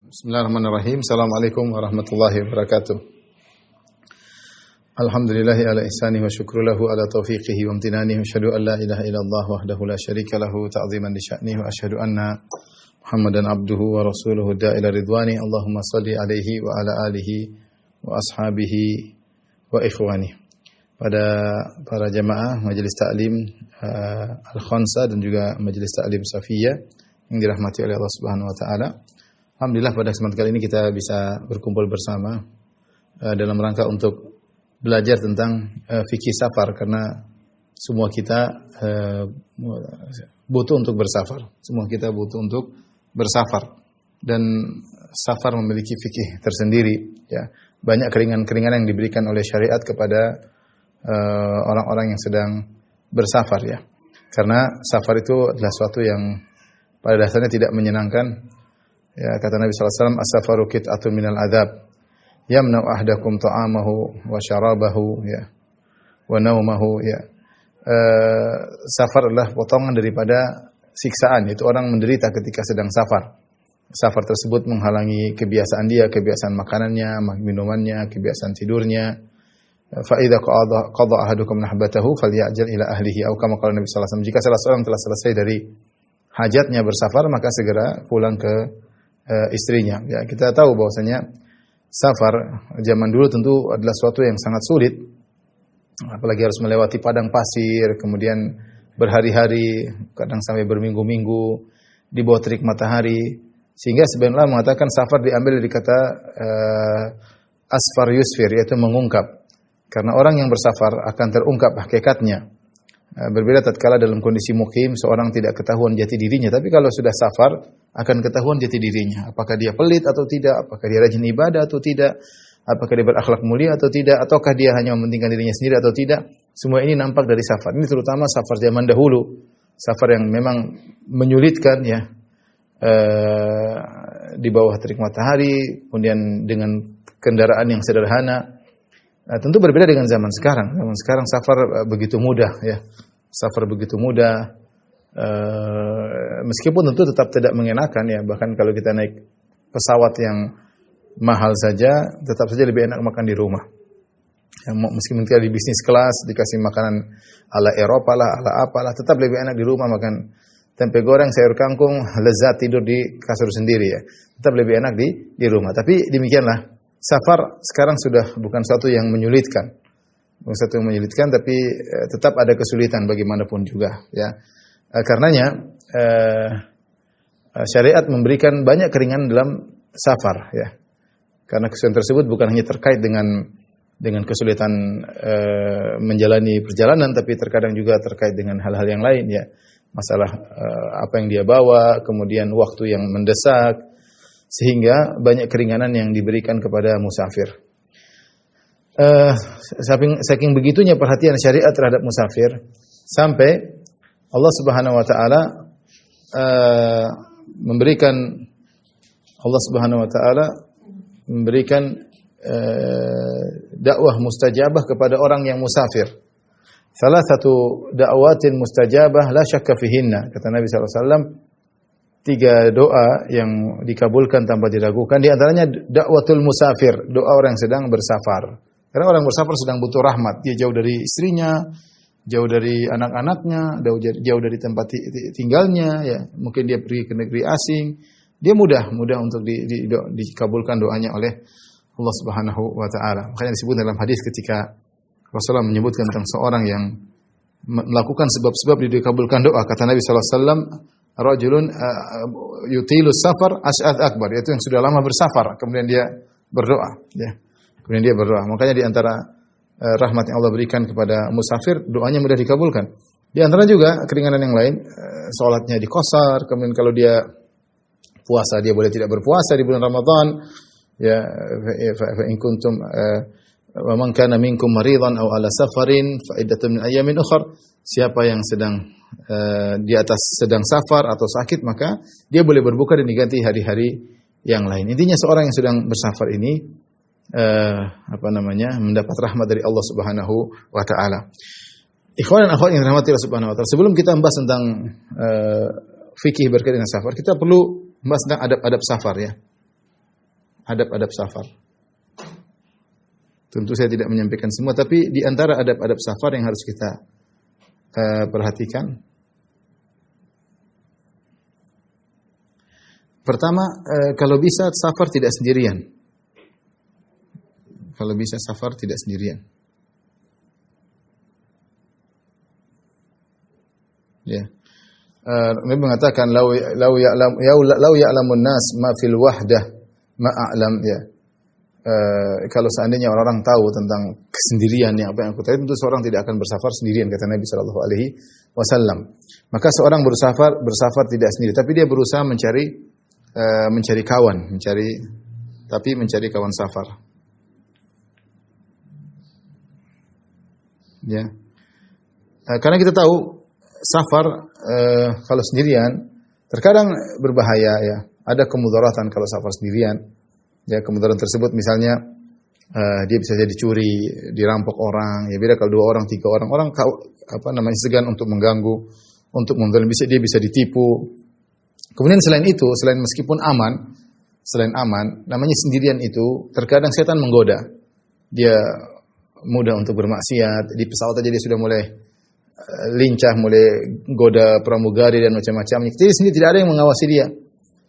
Bismillahirrahmanirrahim. Assalamualaikum warahmatullahi wabarakatuh. Alhamdulillahi ala ihsanihi wa syukru lahu ala taufiqihi wa amtinanihi wa asyhadu an la ilaha illallah wahdahu la syarika lahu ta'ziman li sya'nihi wa asyhadu anna Muhammadan abduhu wa rasuluhu da'ila ridwani. Allahumma salli alaihi wa ala alihi wa ashabihi wa ikhwani. Pada para jamaah majelis taklim Al-Khansa dan juga majelis taklim Safiyah yang dirahmati oleh Allah Subhanahu wa taala. Alhamdulillah pada kesempatan kali ini kita bisa berkumpul bersama dalam rangka untuk belajar tentang fikih safar, karena semua kita butuh untuk bersafar. Semua kita butuh untuk bersafar dan safar memiliki fikih tersendiri. Ya, banyak keringanan-keringanan yang diberikan oleh syariat kepada orang-orang yang sedang bersafar, ya. Karena safar itu adalah suatu yang pada dasarnya tidak menyenangkan. Ya, kata Nabi sallallahu alaihi wasallam, as-safaru qit'atun minal adzab yamna'u ahdakum ta'amahu wa syarabahu ya wa naumahu ya. Safar adalah potongan daripada siksaan, yaitu orang menderita ketika sedang safar. Safar tersebut menghalangi kebiasaan dia, kebiasaan makanannya, minumannya, kebiasaan tidurnya. Fa idza qada ahadukum nahbatahu falyajal ila ahlihi, atau kama qala Nabi sallallahu alaihi wasallam, jika salah seorang telah selesai dari hajatnya bersafar maka segera pulang ke istrinya. Ya, kita tahu bahwasanya safar zaman dulu tentu adalah suatu yang sangat sulit, apalagi harus melewati padang pasir, kemudian berhari-hari, kadang sampai berminggu-minggu di bawah terik matahari, sehingga sebenarnya mengatakan safar diambil dari kata asfar yusfir, yaitu mengungkap, karena orang yang bersafar akan terungkap hakikatnya. Berbeda tatkala dalam kondisi mukim seorang tidak ketahuan jati dirinya, tapi kalau sudah safar akan ketahuan jati dirinya, apakah dia pelit atau tidak, apakah dia rajin ibadah atau tidak, apakah dia berakhlak mulia atau tidak, ataukah dia hanya mementingkan dirinya sendiri atau tidak. Semua ini nampak dari safar. Ini terutama safar zaman dahulu, safar yang memang menyulitkan, ya, di bawah terik matahari, kemudian dengan kendaraan yang sederhana. Nah, tentu berbeda dengan zaman sekarang. Zaman sekarang safar begitu mudah, ya. Safar begitu mudah. Meskipun tentu tetap tidak mengenakan, ya. Bahkan kalau kita naik pesawat yang mahal saja, tetap saja lebih enak makan di rumah. Ya, meskipun kita di bisnis kelas, dikasih makanan ala Eropa lah, ala apalah, tetap lebih enak di rumah makan tempe goreng, sayur kangkung, lezat tidur di kasur sendiri, ya. Tetap lebih enak di rumah. Tapi demikianlah. Safar sekarang sudah bukan sesuatu yang menyulitkan, tapi tetap ada kesulitan bagaimanapun juga, ya. Karenanya syariat memberikan banyak keringanan dalam safar, ya. Karena kesulitan tersebut bukan hanya terkait dengan kesulitan menjalani perjalanan, tapi terkadang juga terkait dengan hal-hal yang lain, ya. Masalah apa yang dia bawa, kemudian waktu yang mendesak, sehingga banyak keringanan yang diberikan kepada musafir. Saking begitunya perhatian syariat terhadap musafir, sampai Allah Subhanahu wa taala memberikan dakwah mustajabah kepada orang yang musafir. Salah satu dakwatin mustajabah la syakka fihinna, kata Nabi sallallahu alaihi wasallam, 3 doa yang dikabulkan tanpa diragukan. Di antaranya dakwatul musafir, doa orang yang sedang bersafar. Karena orang bersafar sedang butuh rahmat. Dia jauh dari istrinya, jauh dari anak-anaknya, jauh dari tempat tinggalnya, ya. Mungkin dia pergi ke negeri asing. Dia mudah untuk dikabulkan doanya oleh Allah Subhanahu wa taala. Makanya disebut dalam hadis ketika Rasulullah menyebutkan tentang seorang yang melakukan sebab-sebab dikabulkan doa, kata Nabi sallallahu alaihi wasallam, rajulun yutilu safar as'ad akbar, yaitu yang sudah lama bersafar kemudian dia berdoa, ya. Kemudian dia berdoa. Makanya di antara rahmat yang Allah berikan kepada musafir, doanya mudah dikabulkan. Di antara juga keringanan yang lain, salatnya dikosar, kemudian kalau dia puasa dia boleh tidak berpuasa di bulan Ramadan, ya. Fa in kuntum wa man kana minkum maridan aw ala safarin fa iddatun min ayyamin ukhra. Siapa yang sedang di atas sedang safar atau sakit, maka dia boleh berbuka dan diganti hari-hari yang lain. Intinya seorang yang sedang bersafar ini mendapat rahmat dari Allah Subhanahu wa taala. Ikhwan dan akhwat yang dirahmati Allah Subhanahu wa taala, sebelum kita membahas tentang fikih berkaitan dengan safar, kita perlu membahas tentang adab-adab safar, ya. adab-adab safar. Tentu saya tidak menyampaikan semua, tapi di antara adab-adab safar yang harus kita perhatikan. Pertama, kalau bisa safar tidak sendirian. Kalau bisa safar tidak sendirian. Ya. Nabi mengatakan lau ya'lamun nas ma fil wahdah ma a'lam, ya. Kalau seandainya orang-orang tahu tentang kesendirian yang apa yang aku tahu, tentu seorang tidak akan bersafar sendirian, kata Nabi sallallahu alaihi wasallam. Maka seorang bersafar tidak sendiri, tapi dia berusaha mencari kawan, mencari kawan safar. Ya. Karena kita tahu safar kalau sendirian terkadang berbahaya, ya. Ada kemudaratan kalau safar sendirian. Ya, kemudaratan tersebut misalnya dia bisa jadi curi, dirampok orang. Ya beda kalau 2 orang, 3 orang segan untuk mengganggu, untuk menzalimi, dia bisa ditipu. Kemudian selain meskipun selain aman, namanya sendirian itu terkadang setan menggoda. Dia mudah untuk bermaksiat. Di pesawat aja dia sudah mulai lincah, mulai goda pramugari dan macam-macamnya. Jadi sendiri tidak ada yang mengawasi dia.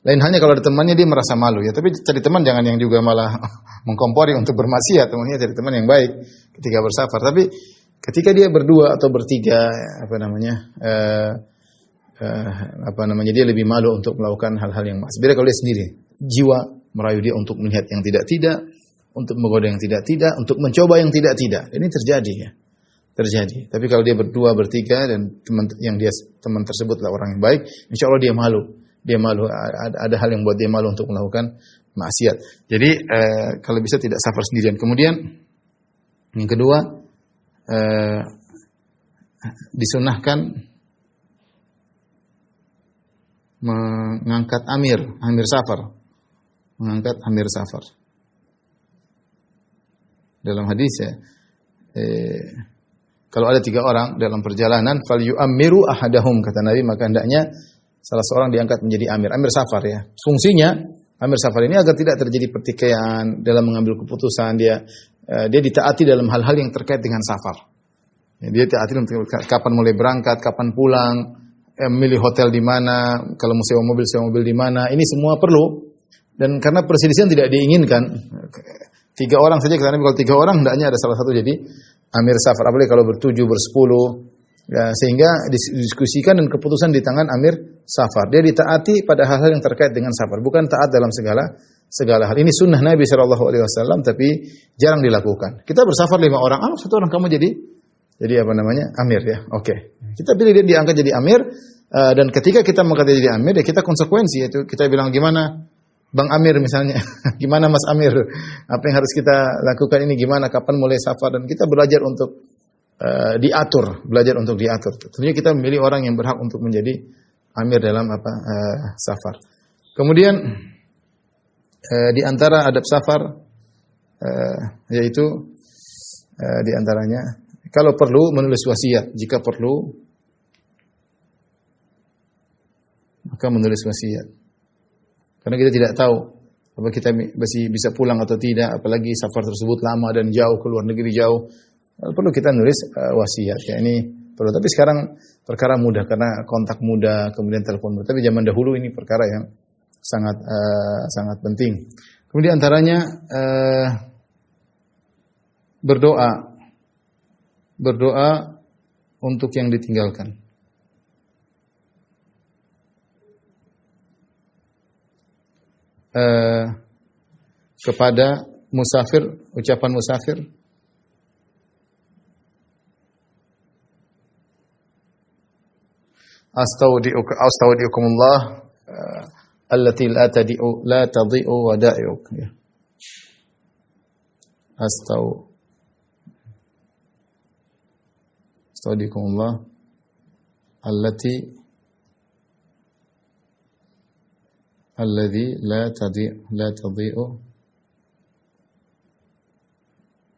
Lain halnya kalau ada temannya dia merasa malu, ya. Tapi cari teman jangan yang juga malah mengkompori untuk bermaksiat. Temannya cari teman yang baik ketika bersafar. Tapi ketika dia berdua atau bertiga, dia lebih malu untuk melakukan hal-hal yang maksiat. Beda kalau dia sendiri, jiwa merayu dia untuk melihat yang tidak-tidak, untuk menggoda yang tidak-tidak, untuk mencoba yang tidak-tidak. Ini terjadi, ya. Terjadi. Tapi kalau dia berdua, bertiga dan teman tersebutlah orang yang baik, insya Allah dia malu. Dia malu, ada hal yang buat dia malu untuk melakukan maksiat. Jadi kalau bisa tidak safar sendirian. Kemudian yang kedua, disunahkan mengangkat amir safar. Mengangkat amir safar. Dalam hadis, ya, kalau ada 3 orang dalam perjalanan, fal yu'ammiru ahadahum, kata Nabi, maka hendaknya salah seorang diangkat menjadi amir safar, ya. Fungsinya amir safar ini agar tidak terjadi pertikaian dalam mengambil keputusan. Dia ditaati dalam hal-hal yang terkait dengan safar. Ya, dia taati kapan mulai berangkat, kapan pulang, memilih hotel di mana, kalau mau sewa mobil di mana. Ini semua perlu. Dan karena perselisihan tidak diinginkan, 3 orang saja, karena kalau 3 orang hendaknya ada salah satu jadi amir safar. Apalagi kalau ber-7, ber-10. Ya, sehingga didiskusikan dan keputusan di tangan amir safar. Dia ditaati pada hal-hal yang terkait dengan safar, bukan taat dalam segala hal. Ini sunnah Nabi sallallahu alaihi wasallam, tapi jarang dilakukan. Kita bersafar 5 orang, 1 orang kamu jadi amir, ya. Oke. Kita pilih dia diangkat jadi amir, dan ketika kita mengangkat jadi amir, ya kita konsekuensi, yaitu kita bilang gimana Bang Amir misalnya, gimana Mas Amir, apa yang harus kita lakukan ini, gimana, kapan mulai safar, dan kita belajar untuk belajar untuk diatur. Tentunya kita memilih orang yang berhak untuk menjadi amir dalam safar. Kemudian di antara adab safar yaitu di antaranya kalau perlu menulis wasiat, jika perlu maka menulis wasiat. Karena kita tidak tahu apa kita masih bisa pulang atau tidak, apalagi safar tersebut lama dan jauh, ke luar negeri jauh. Perlu kita nulis wasiat, ya. Ini perlu. Tapi sekarang perkara mudah karena kontak mudah, kemudian telepon mudah. Tapi zaman dahulu ini perkara yang sangat penting. Kemudian antaranya berdoa untuk yang ditinggalkan. Kepada musafir, ucapan musafir, astaudiukumullah allati la tadhi'u wada'iuk, ya. Astaudiukumullah alladzi la tadhi'u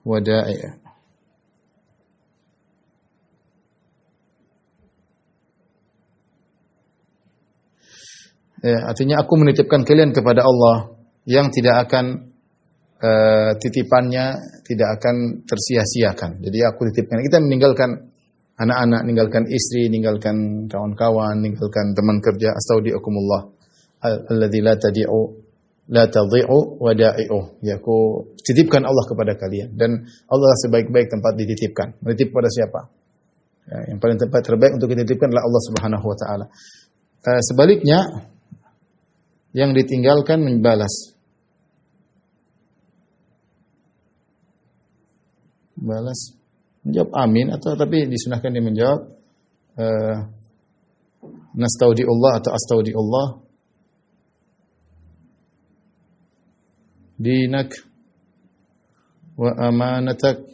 wada'iuk. Ya, artinya aku menitipkan kalian kepada Allah yang tidak akan titipannya tidak akan tersia-siakan. Jadi aku titipkan. Kita meninggalkan anak-anak, meninggalkan istri, meninggalkan kawan-kawan, meninggalkan teman kerja. Astaudiukumullah alladzi la tadhi'u wada'i'uh. Ya, aku titipkan Allah kepada kalian, dan Allah sebaik-baik tempat dititipkan. Menitip kepada siapa? Ya, yang paling tempat terbaik untuk dititipkan adalah Allah Subhanahu wa taala. Sebaliknya, yang ditinggalkan membalas. Balas, menjawab amin, atau tapi disunahkan dia menjawab nastaudiullah atau astaudiullah dinak wa amanatak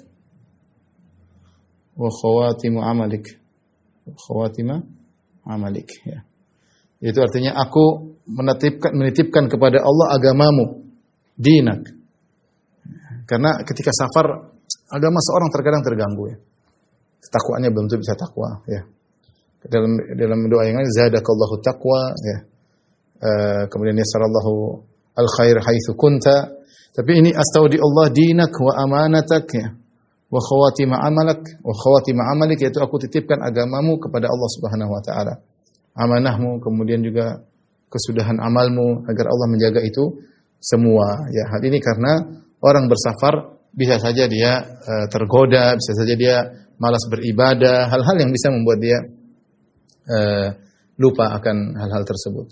wa khawatimu amalik. Khawatima amalik, ya. Itu artinya aku menitipkan kepada Allah agamamu, dinak. Karena ketika safar, agama seorang terkadang terganggu, ya. Takwaannya belum tentu bisa takwa, ya. Dalam doa yang lain, zadakallahu taqwa, ya. Kemudian yasarallahu al-khair haitsu kunta. Tapi ini astaudiullah dinak wa amanatak, ya. Wa khawatima amalak, yaitu aku titipkan agamamu kepada Allah Subhanahu wa taala. Amanahmu, kemudian juga kesudahan amalmu, agar Allah menjaga itu semua, ya. Hal ini karena orang bersafar bisa saja dia tergoda, bisa saja dia malas beribadah, hal-hal yang bisa membuat dia lupa akan hal-hal tersebut.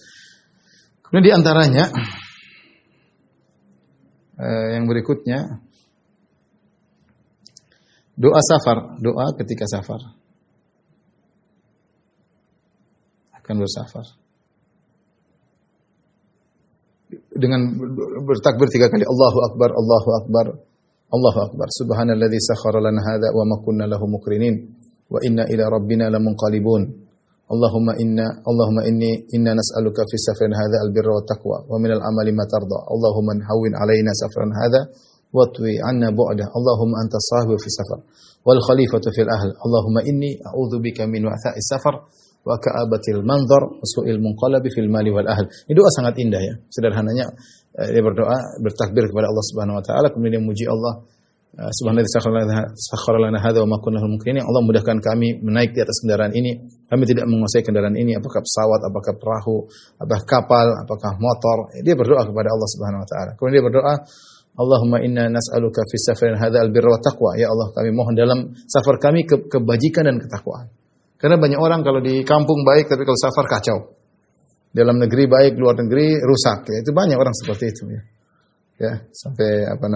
Kemudian di antaranya yang berikutnya, doa safar, doa ketika safar. Akan bersafar. Dengan bertakbir 3 kali, Allahu Akbar, Allahu Akbar, Allahu Akbar. Subhanalladzi sakhkhara lana hadza wa ma kunna lahu muqrinin wa inna ila rabbina lamunqalibun. Allahumma inna nas'aluka fi safarin hadza al-birra wat taqwa wa min al-amali ma tarda. Allahumma hawwin 'alaina safaran hadza wa twi 'anna bu'dah. Allahumma anta sahibu fi safar wal khalifatu fil ahl. Allahumma inni a'udzubika min wa'tha'is safar wa ka'abatil manzar wa su'il munqalabi fil mali wal ahl. Ini doa sangat indah, ya. Sederhananya dia berdoa, bertakbir kepada Allah Subhanahu wa taala, kemudian dia memuji Allah. Subhanallah sakhkhara lana hadza wa ma kunna lahu muqrinin. Allah mudahkan kami menaik di atas kendaraan ini. Kami tidak menguasai kendaraan ini, apakah pesawat, apakah perahu, apakah kapal, apakah motor. Dia berdoa kepada Allah Subhanahu wa taala. Kemudian dia berdoa, Allahumma inna nas'aluka fi safarin hadza al-birra wa taqwa. Ya Allah, kami mohon dalam safar kami kebajikan dan ketakwaan. Karena banyak orang kalau di kampung baik, tapi kalau safar kacau. Dalam negeri baik, luar negeri rusak. Ya, itu banyak orang seperti itu, ya. Ya, sampai ada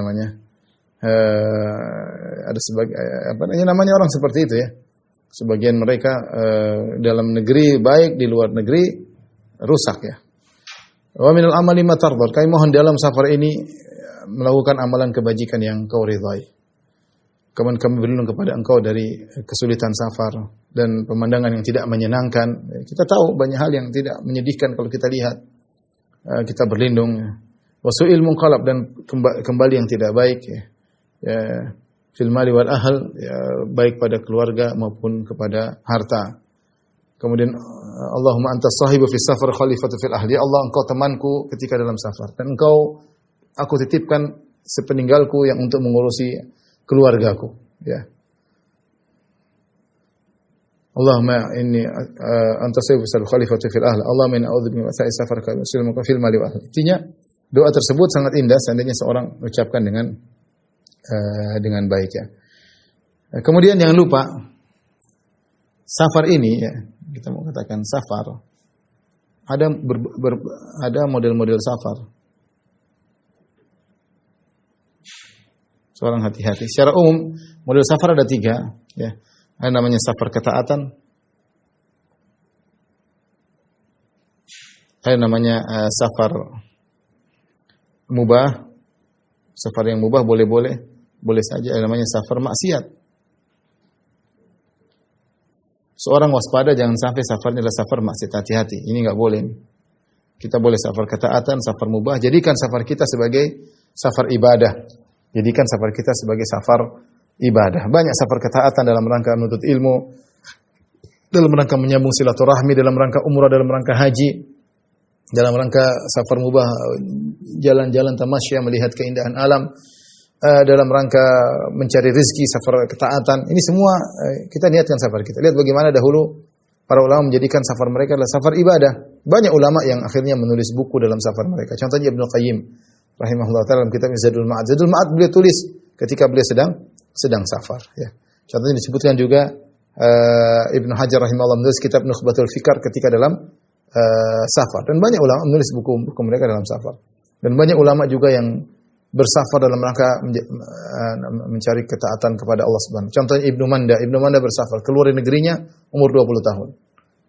namanya orang seperti itu, ya. Sebagian mereka dalam negeri baik, di luar negeri rusak, ya. Wa minal amali ma tardha. Kami mohon dalam safar ini melakukan amalan kebajikan yang Kau ridhai. Kemudian kami berlindung kepada Engkau dari kesulitan safar dan pemandangan yang tidak menyenangkan. Kita tahu banyak hal yang tidak menyedihkan kalau kita lihat. Kita berlindung. Wasu'il munqalab, dan kembali yang tidak baik, ya. Ya, fil mali wal ahl, ya, baik pada keluarga maupun kepada harta. Kemudian Allahumma antas sahibu fis safar khalifatu fil ahli. Ya Allah, Engkau temanku ketika dalam safar, dan Engkau aku titipkan sepeninggalku yang untuk mengurusi keluargaku, ya. Allahumma inni anta sayyidul khalifatu fil ahl. Allahumma inni a'udzubika min sa'i safar fil mali wal ahl. Intinya doa tersebut sangat indah seandainya seorang mengucapkan dengan baik, ya. Kemudian jangan lupa safar ini, ya, kita mau katakan safar, ada model-model safar. Seorang hati-hati. Secara umum model safar ada 3, ya. Ada namanya safar ketaatan, ada namanya safar mubah, safar yang mubah boleh saja. Ada namanya safar maksiat. Seorang waspada jangan sampai safarnya adalah safar maksiat. Hati-hati, ini enggak boleh. Kita boleh safar ketaatan, safar mubah. Jadikan safar kita sebagai safar ibadah. Jadikan safar kita sebagai safar ibadah. Banyak safar ketaatan dalam rangka menuntut ilmu, dalam rangka menyambung silaturahmi, dalam rangka umrah, dalam rangka haji. dalam rangka safar mubah, jalan-jalan tamasya melihat keindahan alam, dalam rangka mencari rezeki, safar ketaatan. Ini semua kita niatkan safar kita. Lihat bagaimana dahulu para ulama menjadikan safar mereka adalah safar ibadah. Banyak ulama yang akhirnya menulis buku dalam safar mereka. Contohnya Ibnu Qayyim rahimahullah taala dalam kitab Zadul Ma'ad. Zadul Ma'ad beliau tulis ketika beliau sedang safar, ya. Contohnya disebutkan juga Ibnu Hajar rahimahullah menulis kitab Nukhbatul Fikar ketika dalam safar, dan banyak ulama menulis buku mereka dalam safar, dan banyak ulama juga yang bersafar dalam rangka mencari ketaatan kepada Allah Subhanahu. Contohnya Ibnu Manda bersafar keluar dari negerinya umur 20 tahun.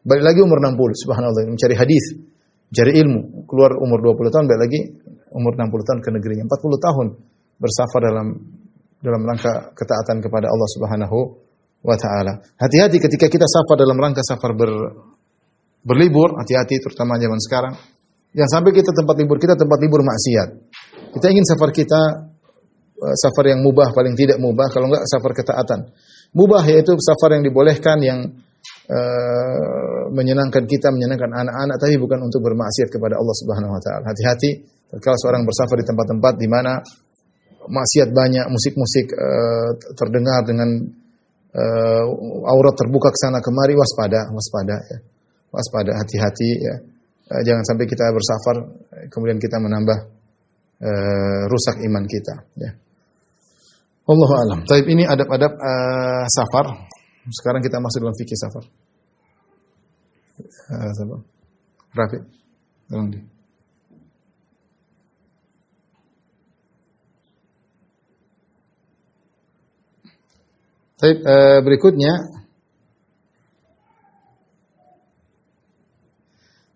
Balik lagi umur 60, subhanallah, mencari hadis, mencari ilmu, keluar umur 20 tahun, balik lagi umur 60 tahun ke negerinya. 40 tahun bersafar dalam rangka ketaatan kepada Allah Subhanahu wa taala. Hati-hati ketika kita safar dalam rangka safar berlibur, hati-hati terutama zaman sekarang. Jangan sampai kita tempat libur maksiat. Kita ingin safar kita safar yang mubah, paling tidak mubah, kalau enggak safar ketaatan. Mubah yaitu safar yang dibolehkan, yang menyenangkan kita, menyenangkan anak-anak, tapi bukan untuk bermaksiat kepada Allah Subhanahu wa taala. Hati-hati kalau seorang bersafar di tempat-tempat di mana maksiat banyak, musik-musik terdengar dengan aurat terbuka ke sana kemari, waspada ya. Waspada, hati-hati ya. Jangan sampai kita bersafar kemudian kita menambah rusak iman kita, ya. Wallahu a'lam. Baik, ini adab-adab safar. Sekarang kita masuk dalam fikih safar. Rafi, tolong di. Baik, berikutnya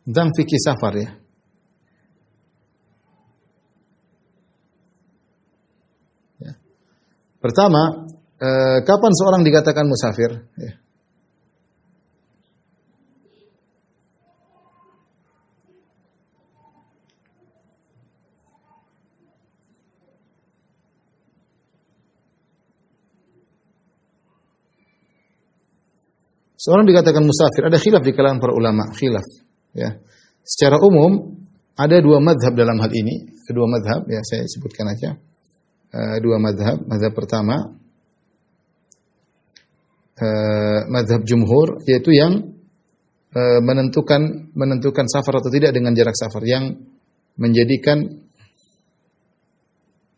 tentang fikih safar, ya. Pertama, kapan seorang dikatakan musafir? Ya. Seorang dikatakan musafir, ada khilaf di kalangan para ulama, khilaf. Ya. Secara umum ada dua madhab dalam hal ini, kedua madhab, ya saya sebutkan aja. Dua madhab. Madhab pertama, madhab jumhur, yaitu yang menentukan safar atau tidak dengan jarak safar, yang menjadikan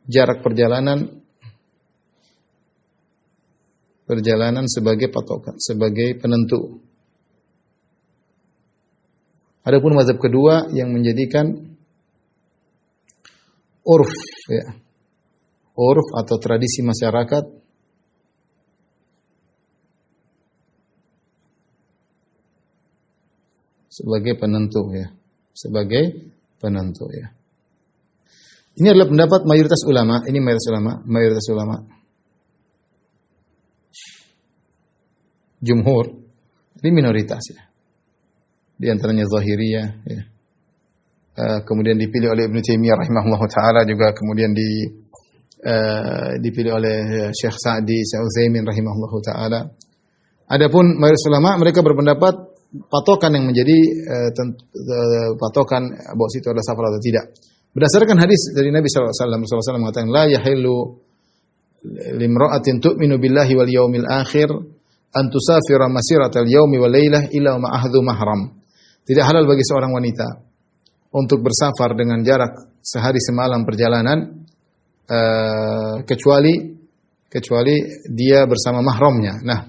jarak perjalanan sebagai patokan, sebagai penentu. Adapun mazhab kedua yang menjadikan urf, ya, urf atau tradisi masyarakat sebagai penentu, ya, sebagai penentu, ya. Ini adalah pendapat mayoritas ulama. Ini mayoritas ulama. Jumhur, ini minoritas, ya. Di antaranya Zahiriyah, ya. Kemudian dipilih oleh Ibnu Taimiyah rahimahullah taala, juga kemudian dipilih oleh Syekh Sa'di, Syekh Utsaimin rahimahullah taala. Adapun mayoritas ulama, mereka berpendapat patokan yang menjadi patokan bahwa situ adalah safar atau tidak, berdasarkan hadis dari Nabi sallallahu alaihi wasallam mengatakan, la yahillu limra'atin tu'minu billahi wal yaumil akhir an tusafira masiratal yaumi wal lailah illa ma'ahdu mahram. Tidak halal bagi seorang wanita untuk bersafar dengan jarak sehari semalam perjalanan kecuali dia bersama mahramnya. Nah,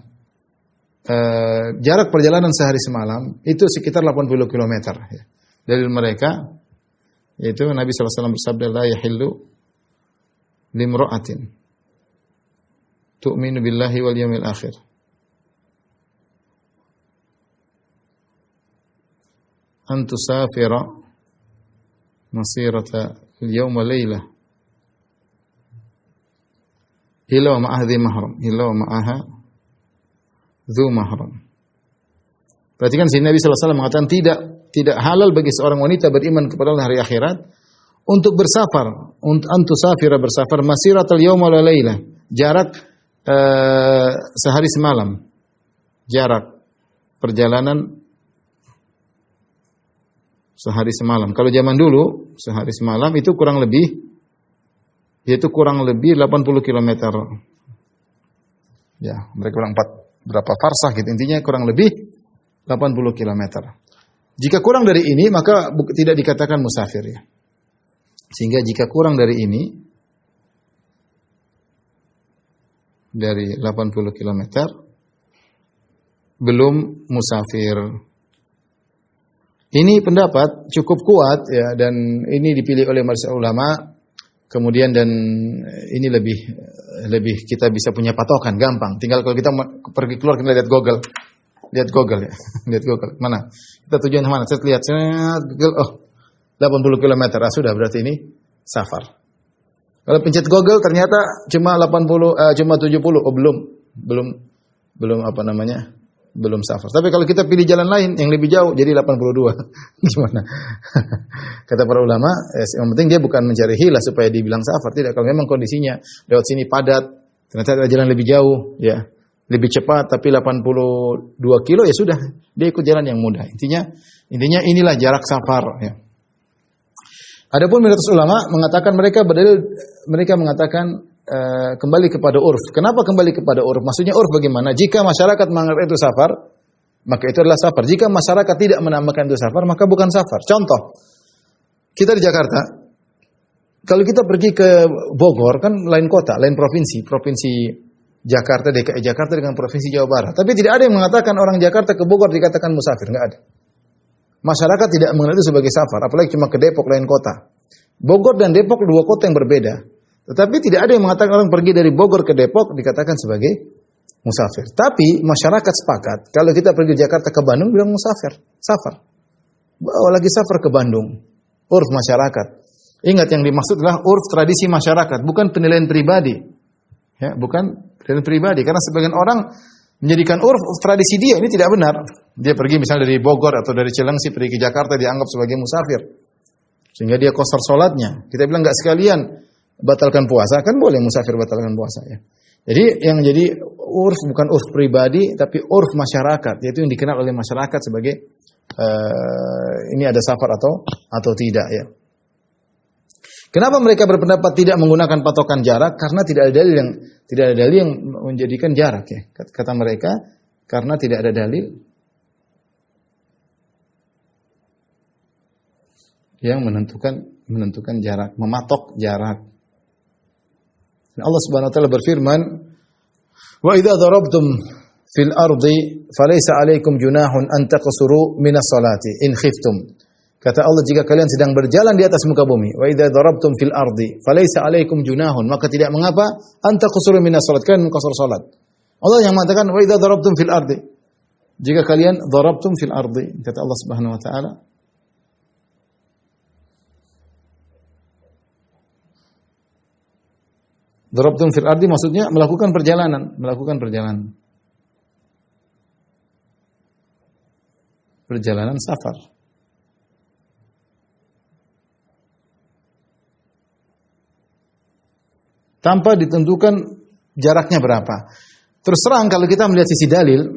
jarak perjalanan sehari semalam itu sekitar 80 km, ya. Dalil mereka yaitu Nabi sallallahu alaihi wasallam bersabda, la yahillu limra'atin tu'minu billahi wal yaumil akhir an tusafira masirata al-yawm wa laylah illa wa ma'ahdi mahram, illa wa ma'aha dzu mahram. Perhatikan sini Nabi sallallahu alaihi wasallam mengatakan tidak halal bagi seorang wanita beriman kepada Allah hari akhirat untuk bersafar, untuk an tusafira bersafar masiratal yawm wa laylah, jarak sehari semalam, jarak perjalanan Sehari semalam. Kalau zaman dulu sehari semalam itu kurang lebih 80 kilometer. Ya, mereka bilang berapa farsah gitu. Intinya kurang lebih 80 kilometer. Jika kurang dari ini maka tidak dikatakan musafir ya. Sehingga jika kurang dari ini dari 80 kilometer belum musafir. Ini pendapat cukup kuat ya dan ini dipilih oleh majelis ulama. Kemudian dan ini lebih kita bisa punya patokan gampang. Tinggal kalau kita pergi keluar kita lihat Google. Lihat Google ya. Lihat Google. Mana? Kita tujuan mana? Saya lihat Google. Oh, 80 km. Ah, sudah berarti ini safar. Kalau pencet Google ternyata cuma 70. Oh, belum apa namanya? Belum safar. Tapi kalau kita pilih jalan lain yang lebih jauh jadi 82. Gimana? Kata para ulama, yang penting dia bukan mencari hilah supaya dibilang safar. Tidak, kalau memang kondisinya lewat sini padat, ternyata ada jalan lebih jauh, ya. Lebih cepat tapi 82 kilo ya sudah, dia ikut jalan yang mudah. Intinya inilah jarak safar, ya. Adapun mayoritas ulama mengatakan mereka mengatakan kembali kepada urf. Kenapa kembali kepada urf? Maksudnya urf bagaimana? Jika masyarakat menganggap itu safar, maka itu adalah safar. Jika masyarakat tidak menamakan itu safar, maka bukan safar. Contoh, kita di Jakarta, kalau kita pergi ke Bogor, kan lain kota, lain provinsi. Provinsi Jakarta, DKI Jakarta dengan provinsi Jawa Barat. Tapi tidak ada yang mengatakan orang Jakarta ke Bogor dikatakan musafir, nggak ada. Masyarakat tidak mengenal itu sebagai safar, apalagi cuma ke Depok, lain kota. Bogor dan Depok dua kota yang berbeda. Tetapi tidak ada yang mengatakan orang pergi dari Bogor ke Depok dikatakan sebagai musafir. Tapi masyarakat sepakat, kalau kita pergi Jakarta ke Bandung bilang musafir, safar. Oh, lagi safar ke Bandung. Urf masyarakat. Ingat yang dimaksud adalah urf tradisi masyarakat, bukan penilaian pribadi. Ya, bukan penilaian pribadi karena sebagian orang menjadikan urf tradisi dia ini tidak benar. Dia pergi misalnya dari Bogor atau dari Cilengsi pergi ke Jakarta dianggap sebagai musafir. Sehingga dia qasar salatnya. Kita bilang enggak sekalian batalkan puasa, kan boleh musafir batalkan puasa ya. Jadi yang jadi urf bukan urf pribadi tapi urf masyarakat, yaitu yang dikenal oleh masyarakat sebagai ini ada safar atau tidak ya. Kenapa mereka berpendapat tidak menggunakan patokan jarak? Karena tidak ada dalil yang menjadikan jarak ya. Kata mereka karena tidak ada dalil yang menentukan jarak, mematok jarak. Allah Subhanahu wa taala berfirman, "Wa idza darabtum fil ardi falaysa 'alaikum junahun an taqsuru minas salati in khiftum." Kata Allah, jika kalian sedang berjalan di atas muka bumi, wa idza darabtum fil ardi falaysa 'alaikum junahun, maka tidak mengapa an taqsuru minas salat, kalian mengqasar salat. Allah yang mengatakan wa idza darabtum fil ardi. Jika kalian darabtum fil ardi, kata Allah Subhanahu wa taala, darabtum fil ardi maksudnya melakukan perjalanan. Perjalanan safar. Tanpa ditentukan jaraknya berapa. Terus terang kalau kita melihat sisi dalil,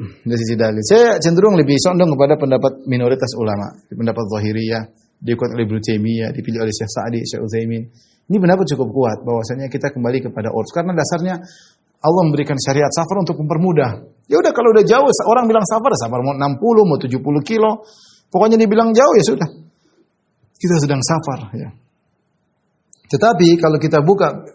saya cenderung lebih condong kepada pendapat minoritas ulama, pendapat Zahiriyah, diikuti oleh Ibnu Taimiyah, dipilih oleh Syekh Sa'di, Syekh Utsaimin. Ini pendapat cukup kuat bahwasanya kita kembali kepada urf karena dasarnya Allah memberikan syariat safar untuk mempermudah. Ya udah kalau udah jauh orang bilang safar mau 60 mau 70 kilo, pokoknya dibilang jauh ya sudah. Kita sedang safar ya. Tetapi kalau kita buka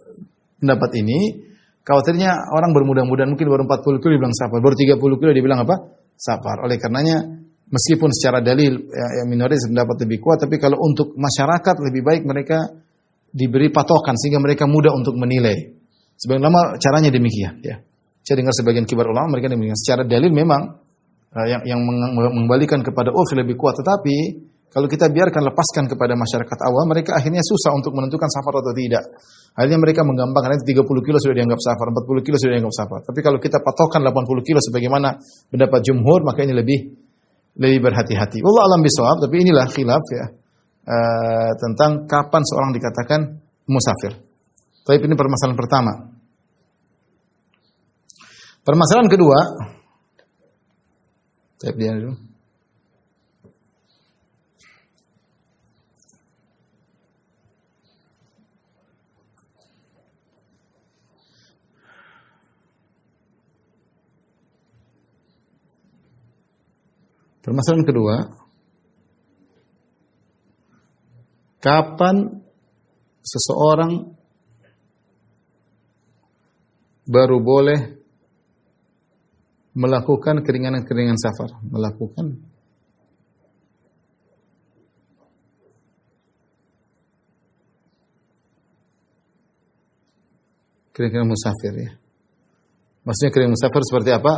pendapat ini, khawatirnya orang bermudah-mudahan mungkin baru 40 kilo dibilang safar, baru 30 kilo dibilang apa? Safar. Oleh karenanya meskipun secara dalil ya, minoritas pendapat lebih kuat, tapi kalau untuk masyarakat lebih baik mereka diberi patokan sehingga mereka mudah untuk menilai. Sebagian ulama caranya demikian ya. Saya dengar sebagian kibar ulama mereka demikian. Secara dalil memang yang mengembalikan kepada urf lebih kuat, tetapi kalau kita biarkan lepaskan kepada masyarakat awam, mereka akhirnya susah untuk menentukan safar atau tidak. Akhirnya mereka menggampangkan itu 30 kilo sudah dianggap safar, 40 kilo sudah dianggap safar. Tapi kalau kita patokan 80 kilo sebagaimana pendapat jumhur, maka ini lebih berhati-hati. Wallahu a'lam bishawab, tapi inilah khilaf ya tentang kapan seorang dikatakan musafir. Tapi ini permasalahan pertama. Permasalahan kedua, saya dia dulu. Permasalahan kedua, kapan seseorang baru boleh melakukan keringanan-keringanan safar? Melakukan keringanan musafir ya. Maksudnya keringanan musafir seperti apa?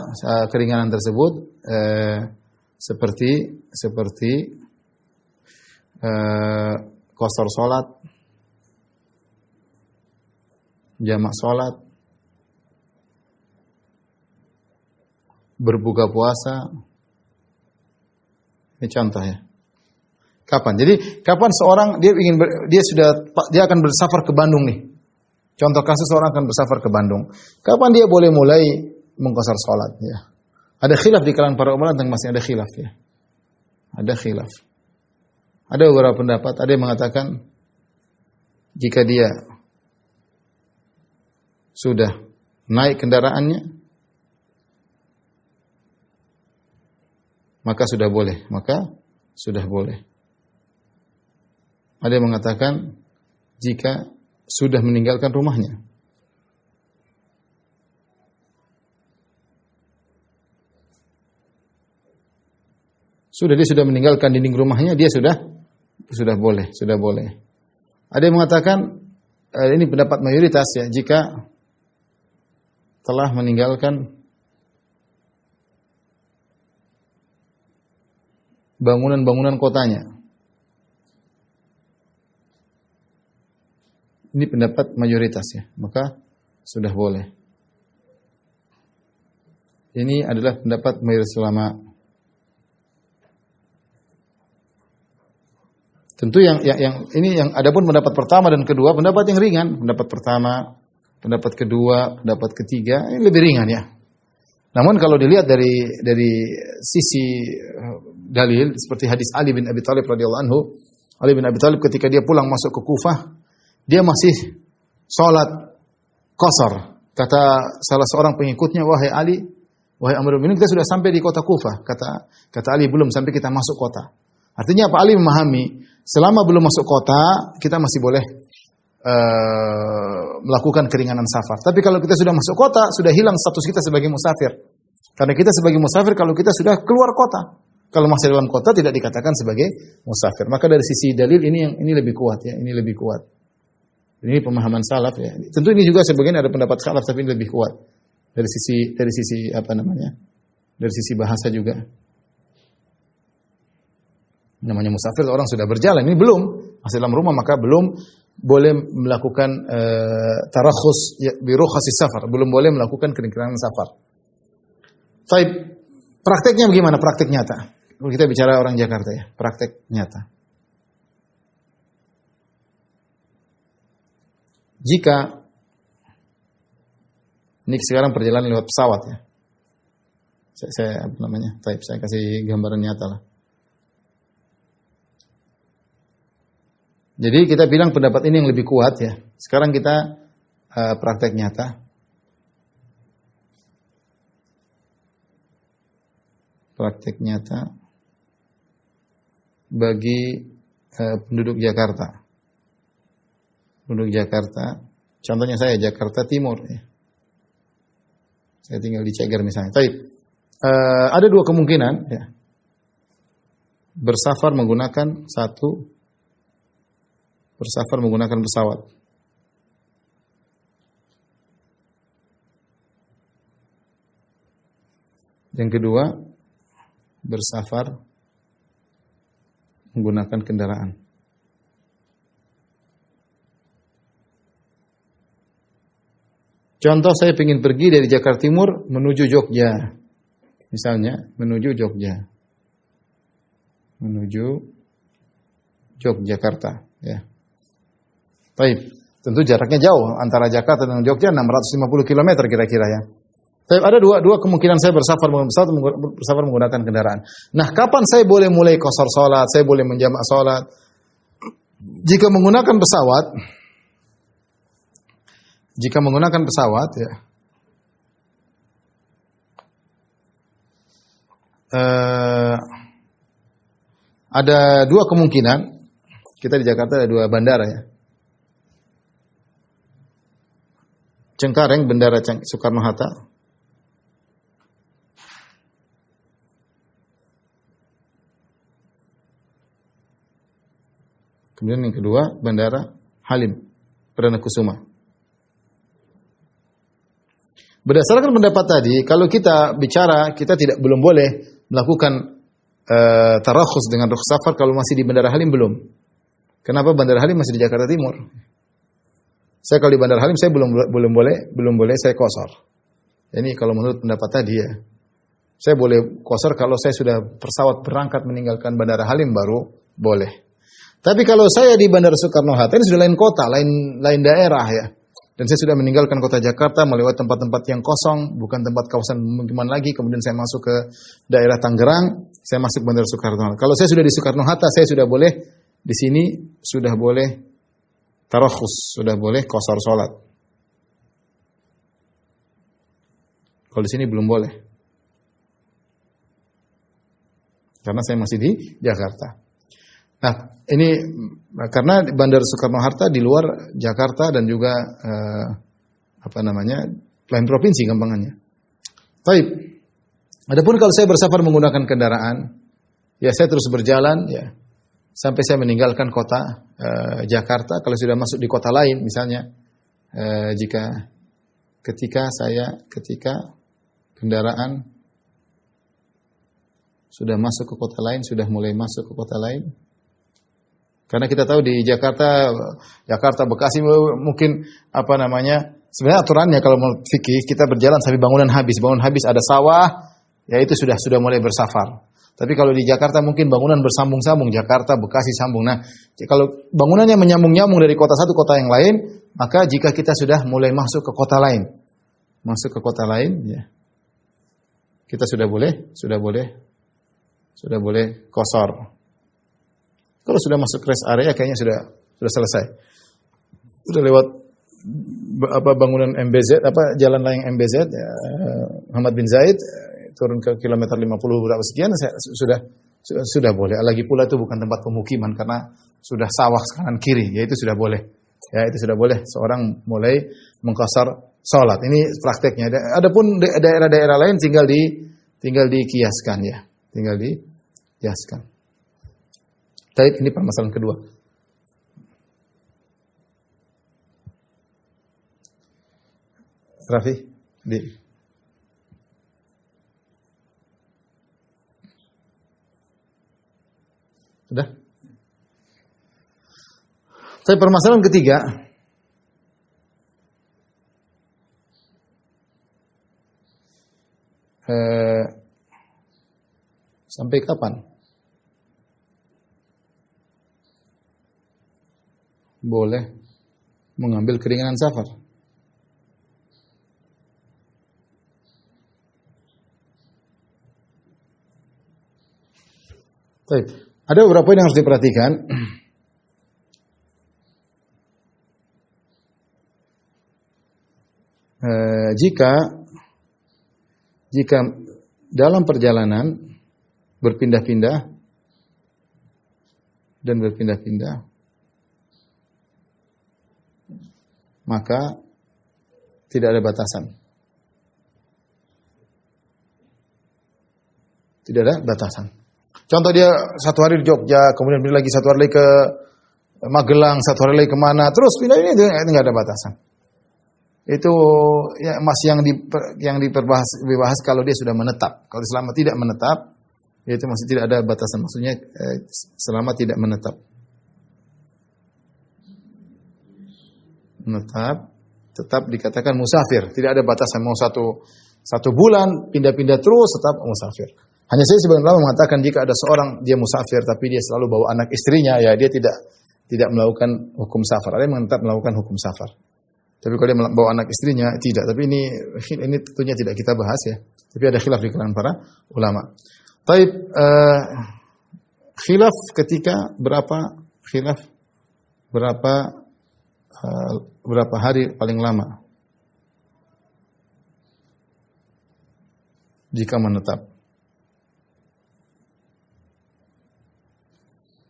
Keringanan tersebut seperti qasar salat, jamak salat, berbuka puasa. Ini contoh ya. Kapan? Jadi kapan seorang dia akan bersafar ke Bandung nih. Contoh kasus seorang akan bersafar ke Bandung. Kapan dia boleh mulai mengqasar salat ya? Ada khilaf di kalangan para ulama tentang masih ada khilaf ya. Ada khilaf. Ada beberapa pendapat, ada yang mengatakan jika dia sudah naik kendaraannya maka sudah boleh. Ada yang mengatakan jika sudah meninggalkan rumahnya. Dia sudah meninggalkan dinding rumahnya, dia sudah boleh. Ada yang mengatakan ini pendapat mayoritas ya, jika telah meninggalkan bangunan-bangunan kotanya. Ini pendapat mayoritas ya, maka sudah boleh. Ini adalah pendapat mayoritas ulama. Tentu yang adapun pendapat pertama dan kedua, pendapat yang ringan, pendapat pertama, pendapat kedua, pendapat ketiga ini lebih ringan ya. Namun kalau dilihat dari sisi dalil seperti hadis Ali bin Abi Thalib radhiyallahu anhu, Ali bin Abi Thalib ketika dia pulang masuk ke Kufah, dia masih salat qasar. Kata salah seorang pengikutnya, "Wahai Ali, wahai Amirul Mukminin, kita sudah sampai di kota Kufah." Kata Ali, "Belum sampai kita masuk kota." Artinya apa? Ali memahami, selama belum masuk kota, kita masih boleh melakukan keringanan safar. Tapi kalau kita sudah masuk kota, sudah hilang status kita sebagai musafir. Karena kita sebagai musafir kalau kita sudah keluar kota. Kalau masih dalam kota tidak dikatakan sebagai musafir. Maka dari sisi dalil ini lebih kuat ya, ini lebih kuat. Ini pemahaman salaf ya. Tentu ini juga sebagian ada pendapat salaf tapi ini lebih kuat. Dari sisi apa namanya? Dari sisi bahasa juga. Namanya musafir orang sudah berjalan, ini belum masih dalam rumah maka belum boleh melakukan tarakhus bi rukhasi safar, belum boleh melakukan keringanan safar. Baik, prakteknya bagaimana? Praktek nyata. Kalau kita bicara orang Jakarta ya, praktek nyata. Jika ini sekarang perjalanan lewat pesawat ya. Saya apa namanya? Baik, saya kasih gambaran nyata lah. Jadi kita bilang pendapat ini yang lebih kuat ya. Sekarang kita praktek nyata. Praktek nyata bagi penduduk Jakarta. Penduduk Jakarta, contohnya saya Jakarta Timur ya. Saya tinggal di Ceger misalnya. Tapi ada dua kemungkinan ya. Bersafar menggunakan pesawat. Yang kedua, bersafar menggunakan kendaraan. Contoh saya ingin pergi dari Jakarta Timur menuju Jogja. Misalnya, menuju Yogyakarta ya. Baik, tentu jaraknya jauh antara Jakarta dan Jogja 650 km kira-kira ya. Tapi ada dua kemungkinan saya bersafar menggunakan kendaraan. Nah, kapan saya boleh mulai qasar salat, saya boleh menjamak salat? Jika menggunakan pesawat ya. Ada dua kemungkinan. Kita di Jakarta ada dua bandara ya. Cengkareng, Bandara Soekarno-Hatta. Kemudian yang kedua, Bandara Halim Perdana Kusuma. Berdasarkan pendapat tadi, kalau kita bicara, kita belum boleh melakukan tarakhus dengan rukhsah safar kalau masih di Bandara Halim belum. Kenapa? Bandara Halim masih di Jakarta Timur. Saya kalau di Bandara Halim saya belum boleh saya qashar. Ini kalau menurut pendapat tadi ya. Saya boleh qashar kalau saya sudah pesawat berangkat meninggalkan Bandara Halim baru boleh. Tapi kalau saya di Bandara Soekarno-Hatta ini sudah lain kota, lain daerah ya. Dan saya sudah meninggalkan kota Jakarta melewati tempat-tempat yang kosong, bukan tempat kawasan pemukiman lagi. Kemudian saya masuk ke daerah Tangerang, saya masuk Bandara Soekarno-Hatta. Kalau saya sudah di Soekarno-Hatta, saya sudah boleh di sini sudah boleh tarakhus, sudah boleh qashar salat. Kalau di sini belum boleh. Karena saya masih di Jakarta. Nah, ini karena Bandara Soekarno-Hatta di luar Jakarta dan juga lain provinsi gampangannya. Baik. Adapun kalau saya bersafar menggunakan kendaraan, ya saya terus berjalan ya sampai saya meninggalkan kota Jakarta. Kalau sudah masuk di kota lain, misalnya ketika kendaraan sudah masuk ke kota lain, sudah mulai masuk ke kota lain. Karena kita tahu di Jakarta Bekasi mungkin sebenarnya aturannya kalau menurut fikih kita berjalan sampai bangunan habis ada sawah, ya itu sudah mulai bersafar. Tapi kalau di Jakarta mungkin bangunan bersambung-sambung, Jakarta, Bekasi sambung. Nah, kalau bangunannya menyambung-nyambung dari kota satu kota yang lain, maka jika kita sudah mulai masuk ke kota lain, ya, kita sudah boleh qashar. Kalau sudah masuk rest area kayaknya sudah selesai. Sudah lewat bangunan MBZ, jalan layang MBZ, Muhammad bin Zaid, turun ke kilometer 50 berapa sekian, sudah boleh. Lagi pula itu bukan tempat pemukiman karena sudah sawah kanan kiri, ya itu sudah boleh. Ya itu sudah boleh seorang mulai mengqashar salat. Ini prakteknya. Adapun daerah-daerah lain tinggal dikiaskan ya, tinggal dikiaskan. Baik, ini permasalahan kedua. Rafi, sudah? Tapi permasalahan ketiga, sampai kapan boleh mengambil keringanan safar? Baik. Ada beberapa poin yang harus diperhatikan. Jika dalam perjalanan berpindah-pindah, maka tidak ada batasan. Tidak ada batasan. Contoh dia satu hari di Jogja, kemudian pindah lagi satu hari lagi ke Magelang, satu hari lagi kemana, terus pindah ini nggak ada batasan. Itu ya masih yang dibahas kalau dia sudah menetap. Kalau selama tidak menetap, itu masih tidak ada batasan. Maksudnya selama tidak menetap. Tetap dikatakan musafir. Tidak ada batasan. Mau satu bulan pindah-pindah terus tetap musafir. Hanya saya sebenarnya mengatakan jika ada seorang dia musafir tapi dia selalu bawa anak istrinya, ya dia tidak melakukan hukum safar. Ada yang tetap melakukan hukum safar. Tapi kalau dia bawa anak istrinya tidak. Tapi ini tentunya tidak kita bahas ya. Tapi ada khilaf di kalangan para ulama. Taib khilaf ketika berapa hari paling lama jika menetap.